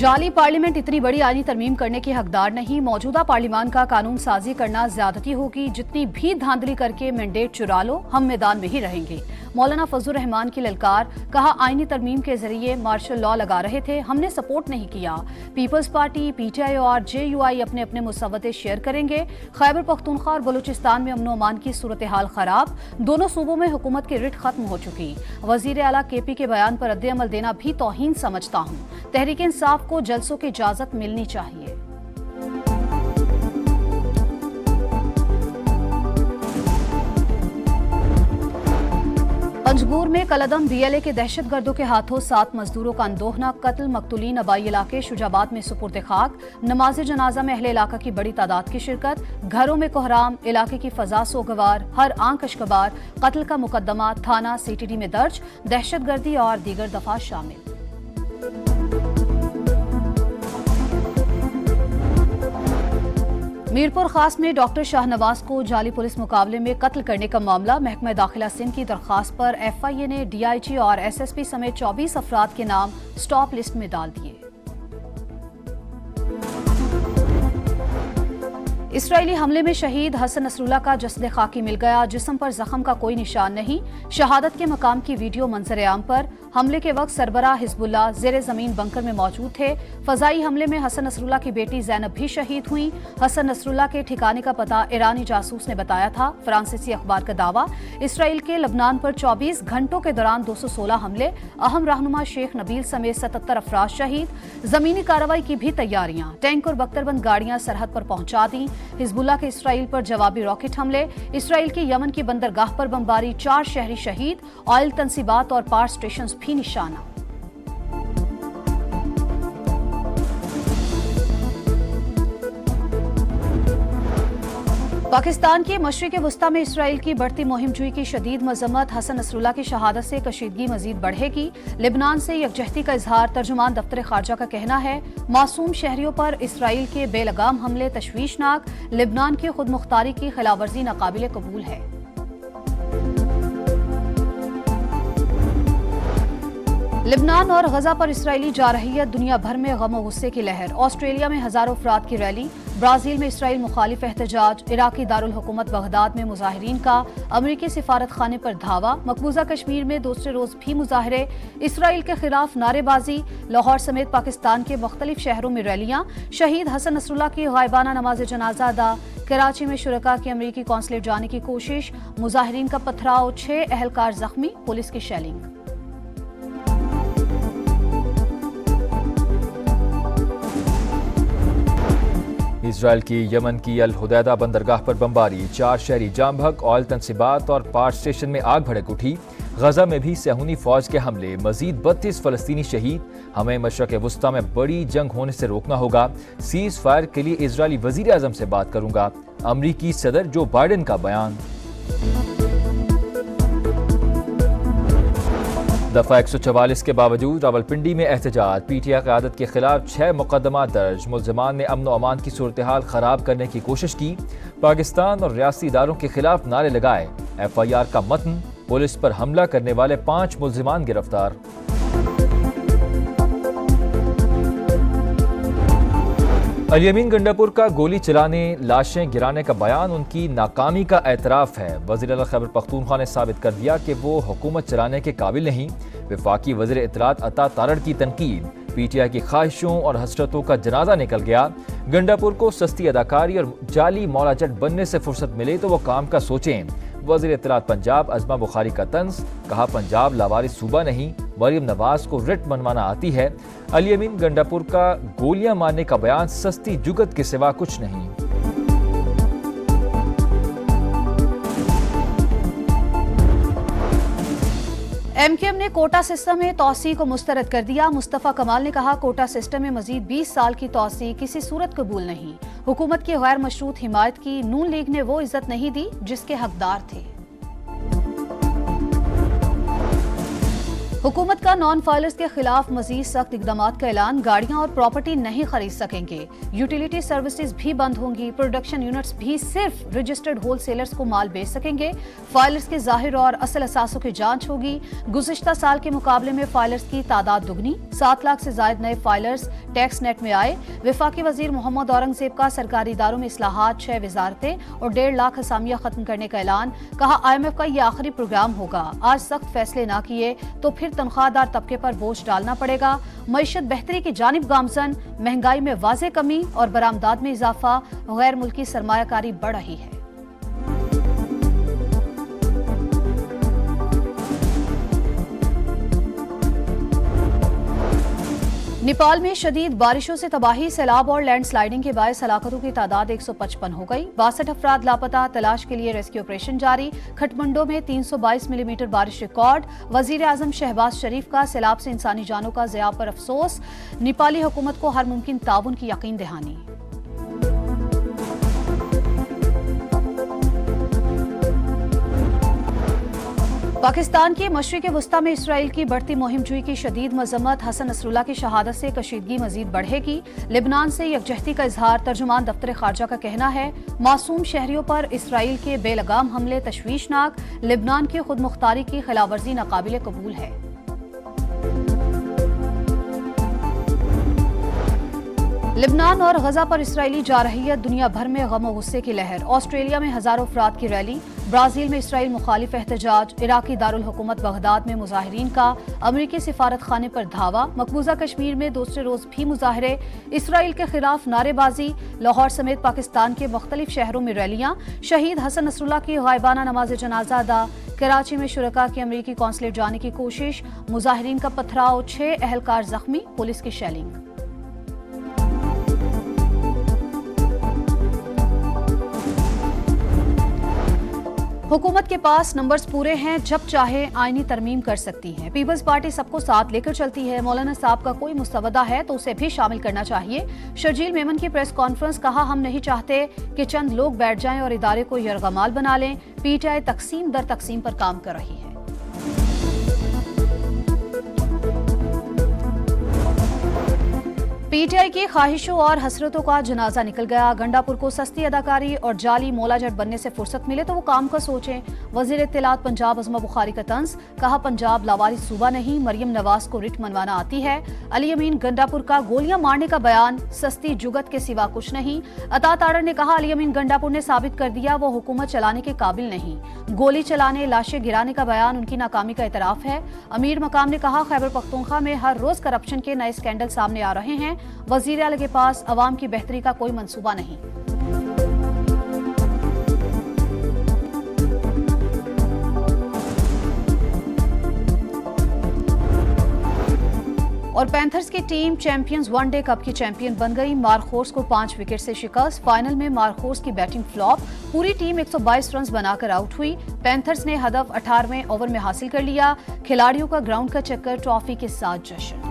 जाली पार्लियामेंट इतनी बड़ी आईनी तरमीम करने के हकदार नहीं। मौजूदा पार्लियामान का कानून साजी करना ज्यादती होगी। जितनी भी धांधली करके मैंडेट चुरा लो, हम मैदान में ही रहेंगे। मौलाना फजलुर रहमान की ललकार, कहा आईनी तरमीम के जरिए मार्शल लॉ लगा रहे थे, हमने सपोर्ट नहीं किया। पीपल्स पार्टी, पीटीआई और जेयूआई अपने अपने मुसव्वते शेयर करेंगे। खैबर पख्तूनख्वा और बलूचिस्तान में अमन अमान की सूरत हाल खराब, दोनों सूबों में हुकूमत की रिट खत्म हो चुकी। वजीर आला केपी के बयान पर रद्द-ए-अमल देना भी तौहीन समझता हूँ। तहरीक इंसाफ को जलसों की इजाजत मिलनी चाहिए। पंजगूर में कलदम बीएलए के दहशतगर्दों के हाथों 7 मजदूरों का अंदोहना कत्ल। मकतूलीन अबाई इलाके शुजाबाद में सुपुर्द खाक। नमाज जनाजा में अहले इलाका की बड़ी तादाद की शिरकत। घरों में कोहराम, इलाके की फजा सोगवार, हर आंख अशकबार। कत्ल का मुकदमा थाना सीटीडी में दर्ज। दहशतगर्दी और दीगर दफा शामिल। मीरपुर खास में डॉक्टर शाहनवाज को जाली पुलिस मुकाबले में कत्ल करने का मामला। महकमा दाखिला सिंध की दरखास्त पर एफआईए ने डीआईजी और एसएसपी समेत 24 अफराद के नाम स्टॉप लिस्ट में डाल दिए। इसराइली हमले में शहीद हसन नसरुल्लाह का जस्द खाकी मिल गया। जिस्म पर जख्म का कोई निशान नहीं। शहादत के मकाम की वीडियो मंजर आम पर। हमले के वक्त सरबराह हिजबुल्लाह जेर जमीन बंकर में मौजूद थे। फजाई हमले में हसन नसरुल्लाह की बेटी जैनब भी शहीद हुई। हसन नसरुल्लाह के ठिकाने का पता ईरानी जासूस ने बताया था। फ्रांसीसी अखबार का दावा, इसराइल के लबनान पर 24 घंटों के दौरान 216 हमले। अहम रहनुमा शेख नबील समेत 77 अफराद शहीद। जमीनी कार्रवाई की भी तैयारियां। टैंक और बख्तरबंद गाड़ियां सरहद पर पहुंचा दी। हिजबुल्लाह के इसराइल पर जवाबी रॉकेट हमले। इसराइल की यमन की बंदरगाह पर बमबारी, 4 शहरी शहीद। ऑयल तंसीबात और पावर स्टेशन भी निशाना। पाकिस्तान के मशरिक़ वस्ता में इसराइल की बढ़ती मुहिमजुई की शदीद मजम्मत। हसन नसरुल्लाह की शहादत से कशीदगी मजीद बढ़ेगी। लेबनान से यकजहती का इजहार। तर्जुमान दफ्तर खारजा का कहना है, मासूम शहरियों पर इसराइल के बेलगाम हमले तशवीशनाक। लेबनान की खुद मुख्तारी की खिलाफवर्जी नाकाबिले कबूल है। लेबनान और गजा पर इसराइली जारहियत, दुनिया भर में गम और गुस्से की लहर। ऑस्ट्रेलिया में हजारों अफराद की रैली। ब्राजील में इसराइल मुखालिफ एहतजाज। इराकी दारुल हुकूमत बगदाद में मुजाहिरीन का अमरीकी सिफारत खाने पर धावा। मकबूजा कश्मीर में दूसरे रोज भी मुजाहरे। इसराइल के खिलाफ नारेबाजी। लाहौर समेत पाकिस्तान के मुख्तलिफ शहरों में रैलियां। शहीद हसन नसरुल्लाह की गायबाना नमाज जनाजा अदा। कराची में शुरका की अमरीकी कौंसलेट जाने की कोशिश। मुजाहिरीन का पथराव, 6 अहलकार जख्मी। पुलिस की शेलिंग। इसराइल की यमन की अल हुदैदा बंदरगाह पर बमबारी, 4 शहरी जाम बहक। ऑयल तंसीबात और पावर स्टेशन में आग भड़क उठी। गजा में भी सहूनी फौज के हमले, मजीद 32 फलस्तीनी शहीद। हमें मशरक़ वस्ता में बड़ी जंग होने से रोकना होगा। सीज फायर के लिए इजरायली वजीर आजम से बात करूंगा। अमरीकी सदर जो बाइडेन का बयान। दफा 144 के बावजूद रावलपिंडी में एहतजाज। पीटीआई क़यादत के खिलाफ 6 मुकदमा दर्ज। मुल्ज़िमान ने अमन अमान की सूरत हाल खराब करने की कोशिश की। पाकिस्तान और रियासती इदारों के खिलाफ नारे लगाए। FIR का मतन, पुलिस पर हमला करने वाले 5 मुल्ज़िमान गिरफ्तार। अल-यमीन गंडापुर का गोली चलाने, लाशें गिराने का बयान उनकी नाकामी का एतराफ़ है। वज़ीर आला खैबर पख्तूनख्वा ने साबित कर दिया कि वो हुकूमत चलाने के काबिल नहीं। वफाकी वज़ीर इत्तलात अता तारड़ की तनकीद। पीटीआई की ख्वाहिशों और हसरतों का जनाजा निकल गया। गंडापुर को सस्ती अदाकारी और जाली मौला जट बनने से फुर्सत मिले तो वो काम का सोचें। वज़ीर इत्तलात पंजाब अज़मा बुखारी का तंज, कहा पंजाब लावारिस सूबा नहीं, मरियम नवाज को रिट मनवाना आती है। अल-यमीन गंडापुर का गोलियां मारने का बयान सस्ती जुगत के सिवा कुछ नहीं। MKM ने कोटा सिस्टम में तौसी को मुस्तरद कर दिया। मुस्तफा कमाल ने कहा, कोटा सिस्टम में मजीद 20 साल की तौसी किसी सूरत कबूल नहीं। हुकूमत की गैर मशरूत हिमायत की नून लीग ने वो इज्जत नहीं दी जिसके हकदार थे। हुकूमत का नॉन फाइलर्स के खिलाफ मजीद सख्त इकदाम का ऐलान। गाड़ियां और प्रॉपर्टी नहीं खरीद सकेंगे। यूटिलिटी सर्विसेज भी बंद होंगी। प्रोडक्शन यूनिट्स भी सिर्फ रजिस्टर्ड होलसेलर्स को माल बेच सकेंगे। फाइलर्स के जाहिर और असल असासों की जांच होगी। गुज़िश्ता साल के मुकाबले में फाइलर्स की तादाद दुगनी। 7 लाख से जायद नए फाइलर्स टैक्स नेट में आए। वफाकी वजीर मोहम्मद औरंगजेब का सरकारी इदारों में इस्लाहात, 6 वजारतें और 1.5 लाख असामियां खत्म करने का ऐलान। कहा IMF का यह आखिरी प्रोग्राम होगा। आज सख्त फैसले ना किए तो फिर तनख्वाहदार तबके पर बोझ डालना पड़ेगा। मईशत बेहतरी की जानिब गामजन। महंगाई में वाज़े कमी और बरामदात में इजाफा। गैर मुल्की सरमायाकारी बढ़ रही है। नेपाल में शदीद बारिशों से तबाही, सैलाब और लैंडस्लाइडिंग के बायस हलाकतों की तादाद 155 हो गई। 62 अफराद लापता। तलाश के लिए रेस्क्यू ऑपरेशन जारी। खटमंडो में 322 मिलीमीटर बारिश रिकॉर्ड। वजीर आजम शहबाज शरीफ का सैलाब से इंसानी जानों का ज़िया पर अफसोस। नेपाली हुकूमत को हर मुमकिन ताउन की यकीन दहानी। पाकिस्तान के मशरिक़ वस्ता में इसराइल की बढ़ती मुहिमजोई की शदीद मजम्मत। हसन नसरुल्लाह की शहादत से कशीदगी मजीद बढ़ेगी। लिबनान से यकजहती का इजहार। तर्जुमान दफ्तर खारजा का कहना है मासूम शहरियों पर इसराइल के बेलगाम हमले तशवीशनाक। लिबनान की खुद मुख्तारी की खिलाफवर्जी नाकाबिल कबूल है। लिबनान और गजा पर इसराइली जारहियत। दुनिया भर में गम और गुस्से की लहर। ऑस्ट्रेलिया में हजारों अफराद की रैली। ब्राजील में इसराइल मुखालिफ एहतजाज। इराकी दारुल हुकूमत बगदाद में मुजाहिरीन का अमरीकी सिफारत खाने पर धावा। मकबूजा कश्मीर में दूसरे रोज भी मुजाहरे। इसराइल के खिलाफ नारेबाजी। लाहौर समेत पाकिस्तान के मुख्तलिफ शहरों में रैलियां। शहीद हसन नसरुल्लाह की गायबाना नमाज जनाजा अदा। कराची में शुरका की अमरीकी कौंसलेट जाने की कोशिश। मुजाहिरीन का पथराव, 6 अहलकार जख्मी। पुलिस की शेलिंग। हुकूमत के पास नंबर्स पूरे हैं, जब चाहे आईनी तरमीम कर सकती है। पीपल्स पार्टी सबको साथ लेकर चलती है। मौलाना साहब का कोई मुस्तवदा है तो उसे भी शामिल करना चाहिए। शर्जील मेमन की प्रेस कॉन्फ्रेंस। कहा हम नहीं चाहते कि चंद लोग बैठ जाएं और इदारे को यरगमाल बना लें। PTI तकसीम दर तकसीम पर काम कर रही है। PTI की ख्वाहिशों और हसरतों का जनाजा निकल गया। गंडापुर को सस्ती अदाकारी और जाली मोलाजट बनने से फुर्सत मिले तो वो काम का सोचें। वजीर इत्तलात पंजाब अज़मा बुखारी का तंज। कहा पंजाब लावारिस सूबा नहीं, मरियम नवाज को रिट मनवाना आती है। अली अमीन गंडापुर का गोलियां मारने का बयान सस्ती जुगत के सिवा कुछ नहीं। अता ताड़र ने कहा अली अमीन गंडापुर ने साबित कर दिया वो हुकूमत चलाने के काबिल नहीं। गोली चलाने, लाशें गिराने का बयान उनकी नाकामी का एतराफ है। अमीर मकाम ने कहा खैबर पख्तूनख्वा में हर रोज करप्शन के नए स्कैंडल सामने आ रहे हैं। वजीर आला के पास अवाम की बेहतरी का कोई मंसूबा नहीं। और पैंथर्स की टीम चैंपियंस वनडे कप की चैंपियन बन गई। मार्कोर्स को 5 विकेट से शिकस्त। फाइनल में मार्कोर्स की बैटिंग फ्लॉप। पूरी टीम 122 रन बनाकर आउट हुई। पैंथर्स ने हदफ 18वें ओवर में हासिल कर लिया। खिलाड़ियों का ग्राउंड का चक्कर, ट्रॉफी के साथ जश्न।